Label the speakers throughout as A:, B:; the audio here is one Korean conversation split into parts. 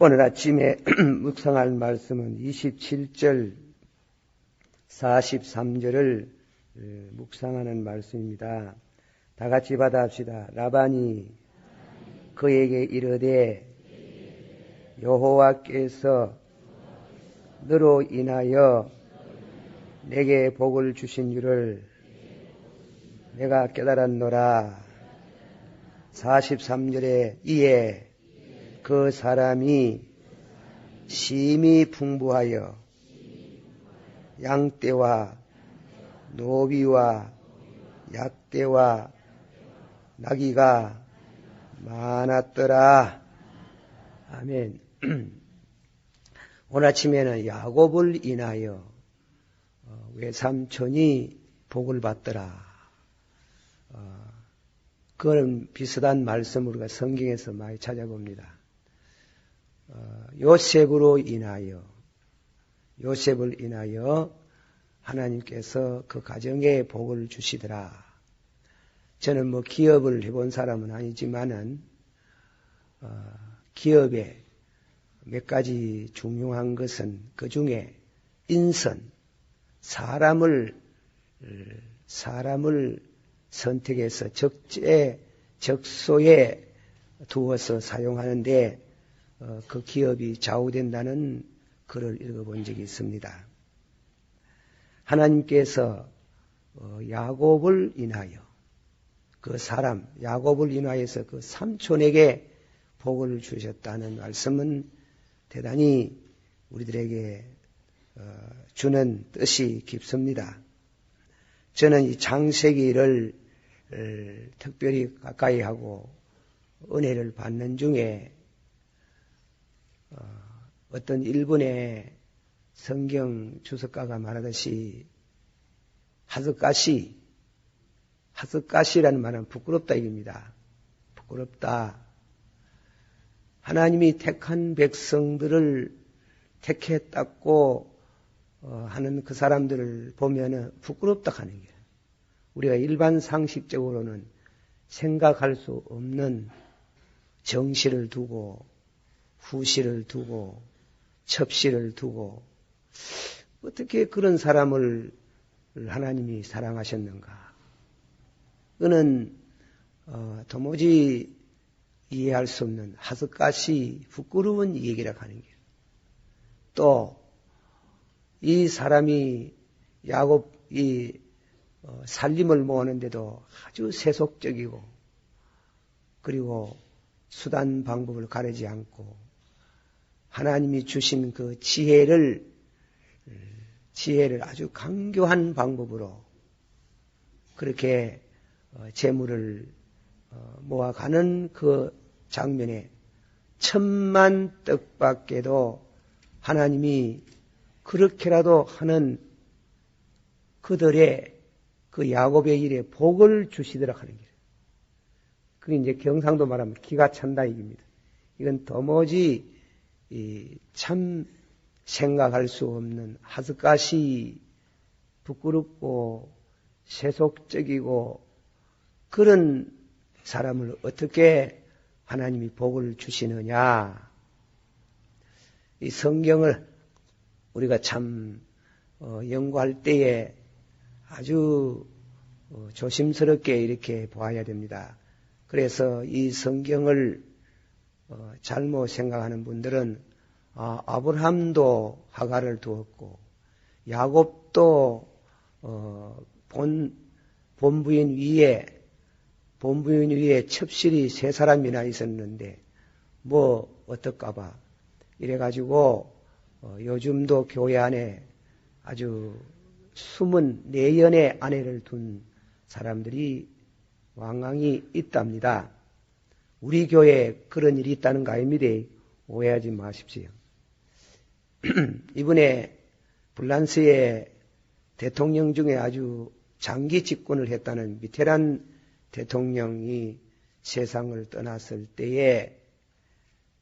A: 오늘 아침에 묵상할 말씀은 27절, 43절을 묵상하는 말씀입니다. 다 같이 받아합시다. 라반이 그에게 이르되 여호와께서 너로 인하여 내게 복을 주신 줄을 내가 깨달았노라. 43절에 이에 그 사람이 심히 풍부하여 양떼와 노비와 약떼와 나귀가 많았더라. 아멘. 오늘 아침에는 야곱을 인하여 외삼촌이 복을 받더라. 그런 비슷한 말씀을 우리가 성경에서 많이 찾아봅니다. 요셉을 인하여 하나님께서 그 가정에 복을 주시더라. 저는 기업을 해본 사람은 아니지만은 기업에 몇 가지 중요한 것은 그 중에 인선, 사람을 선택해서 적소에 두어서 사용하는데 그 기업이 좌우된다는 글을 읽어본 적이 있습니다. 하나님께서 야곱을 인하여 야곱을 인하여서 그 삼촌에게 복을 주셨다는 말씀은 대단히 우리들에게 주는 뜻이 깊습니다. 저는 이 창세기를 특별히 가까이 하고 은혜를 받는 중에 어떤 일본의 성경 주석가가 말하듯이 하스가시라는 말은 부끄럽다 이겁니다. 부끄럽다. 하나님이 택한 백성들을 택했다고 하는 그 사람들을 보면은 부끄럽다 하는 거예요. 우리가 일반 상식적으로는 생각할 수 없는 정시를 두고 후시를 두고 첩시를 두고 어떻게 그런 사람을 하나님이 사랑하셨는가? 그는 도무지 이해할 수 없는 하스가시 부끄러운 얘기라 하는 거예요. 또 이 사람이 야곱이 살림을 모으는데도 아주 세속적이고 그리고 수단 방법을 가리지 않고 하나님이 주신 그 지혜를 아주 강교한 방법으로 그렇게 재물을 모아가는 그 장면에 1000만 떡밖에도 하나님이 그렇게라도 하는 그들의 그 야곱의 일에 복을 주시더라 하는 거예요. 그게 이제 경상도 말하면 기가 찬다 얘기입니다. 이건 도무지 참 생각할 수 없는 하스가시 부끄럽고 세속적이고 그런 사람을 어떻게 하나님이 복을 주시느냐. 이 성경을 우리가 참 연구할 때에 아주 조심스럽게 이렇게 보아야 됩니다. 그래서 이 성경을 잘못 생각하는 분들은 아브라함도 하가를 두었고 야곱도 본부인 위에 첩실이 3사람이나 있었는데 어떨까봐 이래가지고 요즘도 교회 안에 아주 숨은 내연의 아내를 둔 사람들이 왕왕이 있답니다. 우리 교회에 그런 일이 있다는 거 아닙니다. 오해하지 마십시오. 이번에 프랑스의 대통령 중에 아주 장기 집권을 했다는 미테란 대통령이 세상을 떠났을 때에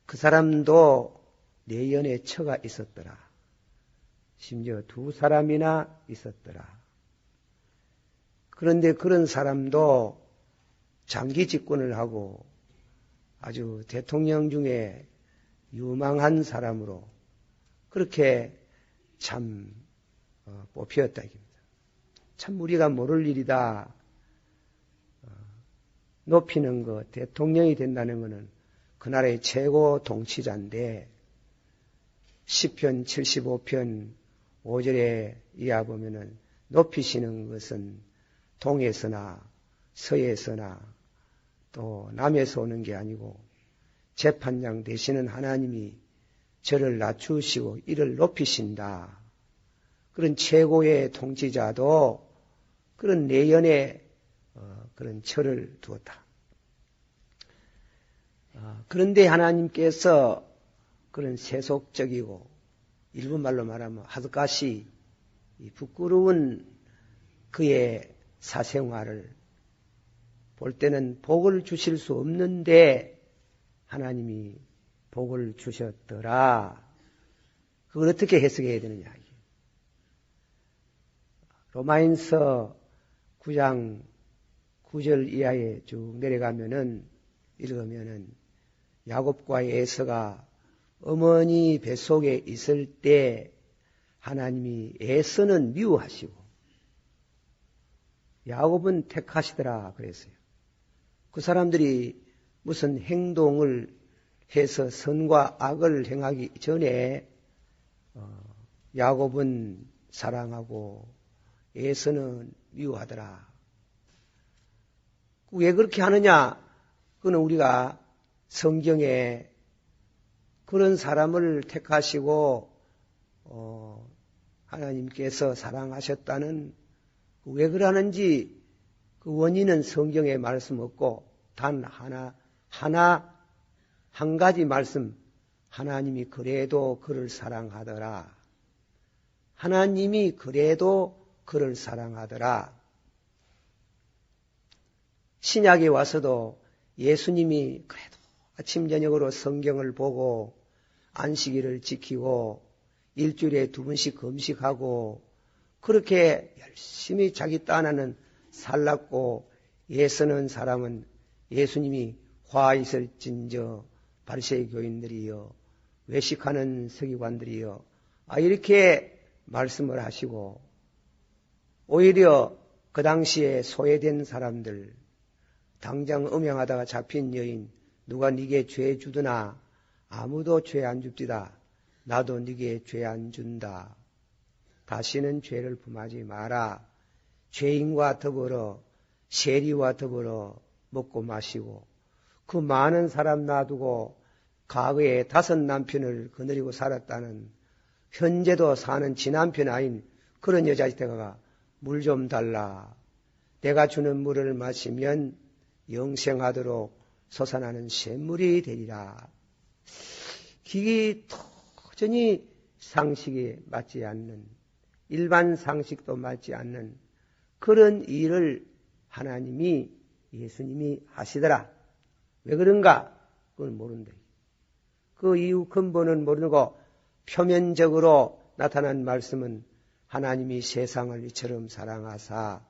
A: 그 사람도 내연의 처가 있었더라. 심지어 2사람이나 있었더라. 그런데 그런 사람도 장기 집권을 하고 아주 대통령 중에 유망한 사람으로 그렇게 참 뽑혔다. 참 우리가 모를 일이다. 높이는 것, 대통령이 된다는 것은 그 나라의 최고 통치자인데 시편 75편 5절에 이하 보면은 높이시는 것은 동에서나 서에서나 또 남에서 오는 게 아니고 재판장 되시는 하나님이 저를 낮추시고 이를 높이신다. 그런 최고의 통치자도 그런 내연에 그런 철을 두었다. 그런데 하나님께서 그런 세속적이고 일본 말로 말하면 하드가시 부끄러운 그의 사생활을 볼 때는 복을 주실 수 없는데 하나님이 복을 주셨더라. 그걸 어떻게 해석해야 되느냐. 로마인서 9장 9절 이하에 쭉 내려가면은 읽으면은 야곱과 에서가 어머니 뱃속에 있을 때 하나님이 에서는 미워하시고 야곱은 택하시더라 그랬어요. 그 사람들이 무슨 행동을 해서 선과 악을 행하기 전에 야곱은 사랑하고 에서는 미워하더라. 왜 그렇게 하느냐? 그는 우리가 성경에 그런 사람을 택하시고 하나님께서 사랑하셨다는 왜 그러는지 그 원인은 성경에 말씀 없고 단 한 가지 말씀, 하나님이 그래도 그를 사랑하더라. 하나님이 그래도 그를 사랑하더라. 신약에 와서도 예수님이 그래도 아침 저녁으로 성경을 보고 안식일을 지키고 일주일에 2번씩 금식하고 그렇게 열심히 자기 딴에는 살랐고 애쓰는 사람은 예수님이 화 있을진저 바리새이 교인들이여 외식하는 서기관들이여 이렇게 말씀을 하시고 오히려 그 당시에 소외된 사람들 당장 음행하다가 잡힌 여인 누가 네게 죄 주드나 아무도 죄 안 줍디다. 나도 네게 죄 안 준다. 다시는 죄를 범하지 마라. 죄인과 더불어 세리와 더불어 먹고 마시고 그 많은 사람 놔두고 과거에 5 남편을 거느리고 살았다는 현재도 사는 지남편 아인 그런 여자한테가 물 좀 달라. 내가 주는 물을 마시면 영생하도록 솟아나는 샘물이 되리라. 그게 도저히 상식에 맞지 않는 일반 상식도 맞지 않는 그런 일을 하나님이 예수님이 하시더라. 왜 그런가? 그건 모른다. 그 이유 근본은 모르고 표면적으로 나타난 말씀은 하나님이 세상을 이처럼 사랑하사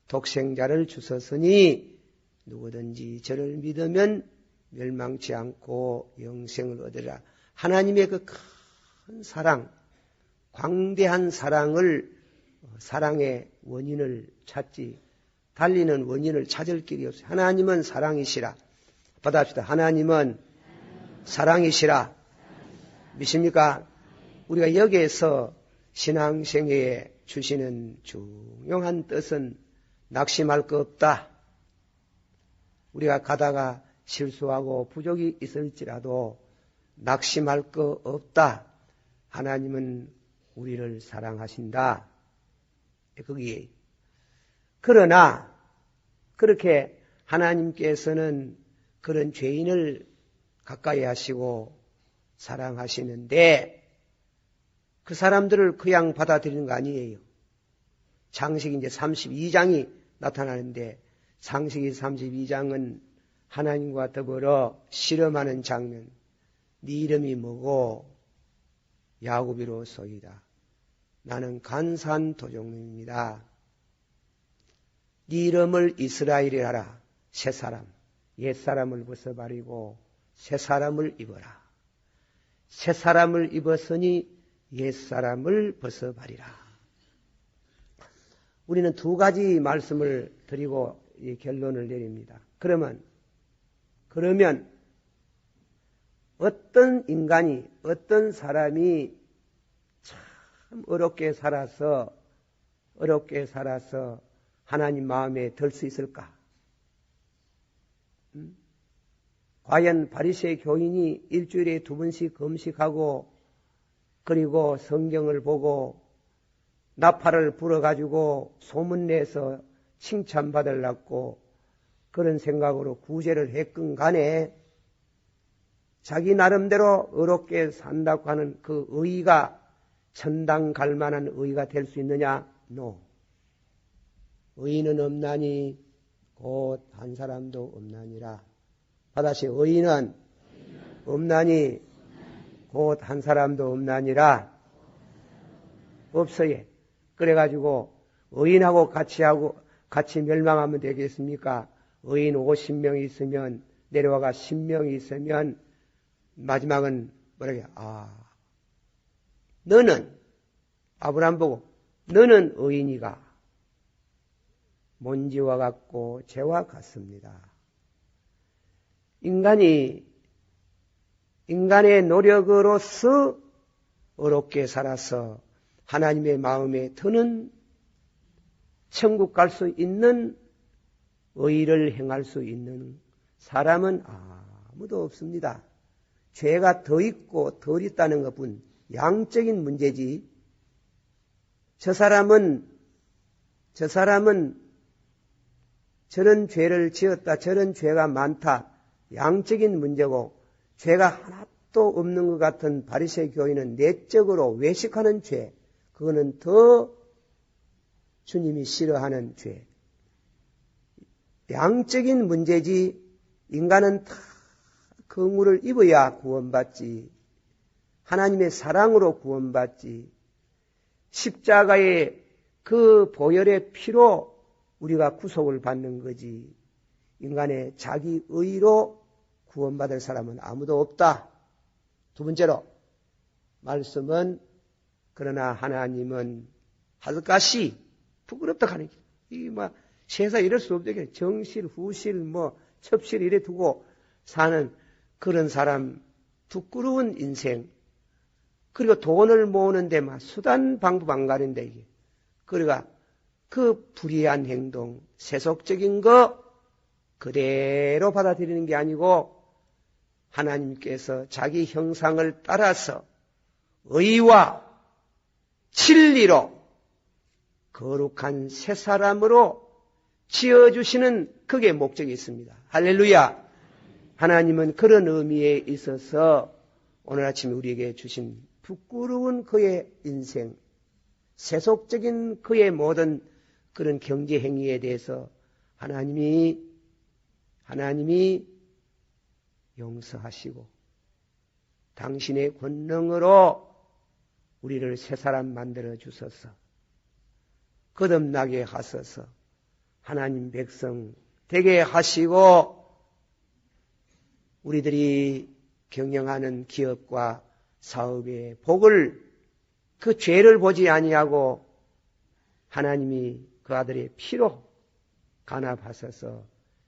A: 독생자를 주셨으니 누구든지 저를 믿으면 멸망치 않고 영생을 얻으라. 하나님의 그 큰 사랑, 광대한 사랑을 사랑의 원인을 찾지 달리는 원인을 찾을 길이 없어요. 하나님은 사랑이시라. 받아합시다. 하나님은 사랑이시라. 믿습니까? 우리가 여기에서 신앙생애에 주시는 중요한 뜻은 낙심할 거 없다. 우리가 가다가 실수하고 부족이 있을지라도 낙심할 거 없다. 하나님은 우리를 사랑하신다. 거기에. 그러나 그렇게 하나님께서는 그런 죄인을 가까이 하시고 사랑하시는데 그 사람들을 그냥 받아들이는 거 아니에요. 창세기 이제 32장이 나타나는데 창세기 32장은 하나님과 더불어 실험하는 장면. 네 이름이 뭐고? 야곱이로소이다. 나는 간사한 도종놈입니다. 네 이름을 이스라엘이라 하라. 새 사람, 옛 사람을 벗어버리고 새 사람을 입어라. 새 사람을 입었으니 옛 사람을 벗어버리라. 우리는 두 가지 말씀을 드리고 이 결론을 내립니다. 그러면 어떤 인간이, 어떤 사람이 참 어렵게 살아서 하나님 마음에 들 수 있을까? 과연 바리새 교인이 일주일에 2번씩 금식하고 그리고 성경을 보고 나팔을 불어가지고 소문내서 칭찬받으려고 그런 생각으로 구제를 했건 간에 자기 나름대로 어렵게 산다고 하는 그 의의가 천당 갈 만한 의의가 될 수 있느냐? No. 의의는 없나니 곧 한 사람도 없나니라. 다시 의의는 없나니 곧 한 사람도 없나니라. 없어요. 그래가지고 의인하고 같이 멸망하면 되겠습니까? 의인 50명이 있으면 내려와가 10명이 있으면 마지막은 뭐라게? 너는 아브라함 보고 너는 의인이가 먼지와 같고 재와 같습니다. 인간의 노력으로서 어렵게 살아서 하나님의 마음에 드는 천국 갈 수 있는 의를 행할 수 있는 사람은 아무도 없습니다. 죄가 더 있고 덜 있다는 것뿐 양적인 문제지. 저 사람은 저런 죄를 지었다, 저런 죄가 많다. 양적인 문제고 죄가 하나도 없는 것 같은 바리새 교인은 내적으로 외식하는 죄. 그거는 더 주님이 싫어하는 죄. 양적인 문제지 인간은 다 긍휼을 입어야 구원받지. 하나님의 사랑으로 구원받지. 십자가의 그 보혈의 피로 우리가 구속을 받는 거지. 인간의 자기 의로 구원받을 사람은 아무도 없다. 두 번째로 말씀은 그러나 하나님은 하드가시 부끄럽다 하는 게 이 세상 이럴 수 없게 정실, 후실, 첩실 이래 두고 사는 그런 사람 부끄러운 인생. 그리고 돈을 모으는 데만 수단 방법 안 가린다 이게. 그러니까 그 불의한 행동, 세속적인 거 그대로 받아들이는 게 아니고 하나님께서 자기 형상을 따라서 의와 진리로 거룩한 새 사람으로 지어주시는 그게 목적이 있습니다. 할렐루야! 하나님은 그런 의미에 있어서 오늘 아침에 우리에게 주신 부끄러운 그의 인생, 세속적인 그의 모든 그런 경제 행위에 대해서 하나님이 용서하시고 당신의 권능으로 우리를 새 사람 만들어 주소서. 거듭나게 하소서. 하나님 백성 되게 하시고 우리들이 경영하는 기업과 사업의 복을 그 죄를 보지 아니하고 하나님이 그 아들의 피로 간합하셔서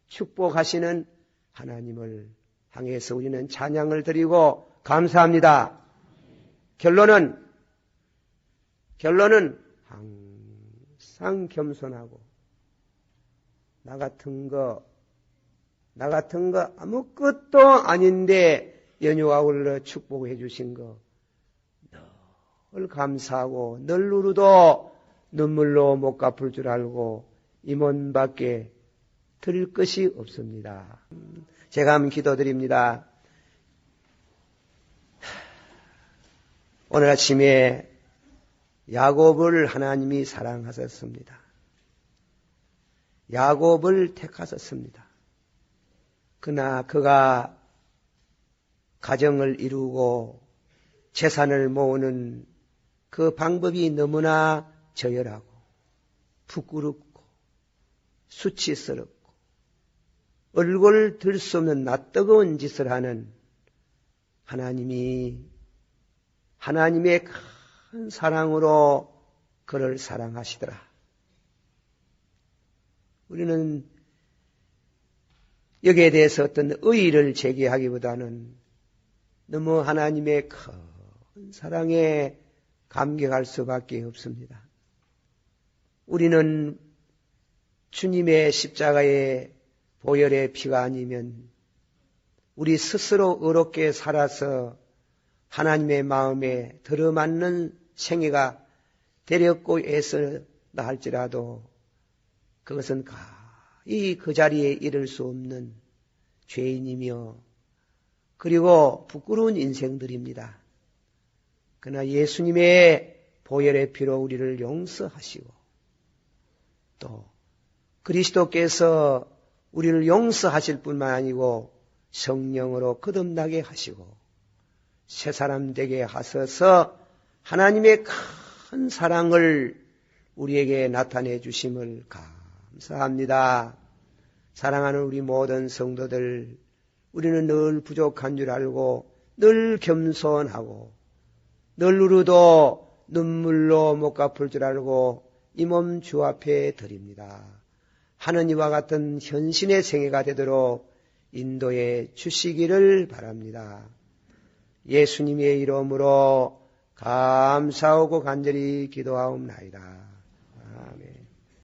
A: 축복하시는 하나님을 향해서 우리는 찬양을 드리고 감사합니다. 결론은 항상 겸손하고 나 같은 거 아무것도 아닌데 연유와 흘러 축복해 주신 거 늘 감사하고 늘 누르도 눈물로 못 갚을 줄 알고 임원밖에 드릴 것이 없습니다. 제가 한번 기도드립니다. 오늘 아침에 야곱을 하나님이 사랑하셨습니다. 야곱을 택하셨습니다. 그러나 그가 가정을 이루고 재산을 모으는 그 방법이 너무나 저열하고 부끄럽고 수치스럽고 얼굴 들 수 없는 낯뜨거운 짓을 하는 하나님이 하나님의 큰 사랑으로 그를 사랑하시더라. 우리는 여기에 대해서 어떤 의의를 제기하기보다는 너무 하나님의 큰 사랑에 감격할 수밖에 없습니다. 우리는 주님의 십자가의 보혈의 피가 아니면 우리 스스로 의롭게 살아서 하나님의 마음에 들어맞는 생애가 되렸고 애쓰다 할지라도 그것은 가히 그 자리에 이를 수 없는 죄인이며 그리고 부끄러운 인생들입니다. 그러나 예수님의 보혈의 피로 우리를 용서하시고 또 그리스도께서 우리를 용서하실 뿐만 아니고 성령으로 거듭나게 하시고 새 사람 되게 하셔서 하나님의 큰 사랑을 우리에게 나타내 주심을 감사합니다. 사랑하는 우리 모든 성도들, 우리는 늘 부족한 줄 알고 늘 겸손하고 늘 누르도 눈물로 못 갚을 줄 알고 이 몸 주 앞에 드립니다. 하는 이와 같은 현신의 생애가 되도록 인도해 주시기를 바랍니다. 예수님의 이름으로 감사하고 간절히 기도하옵나이다. 아멘.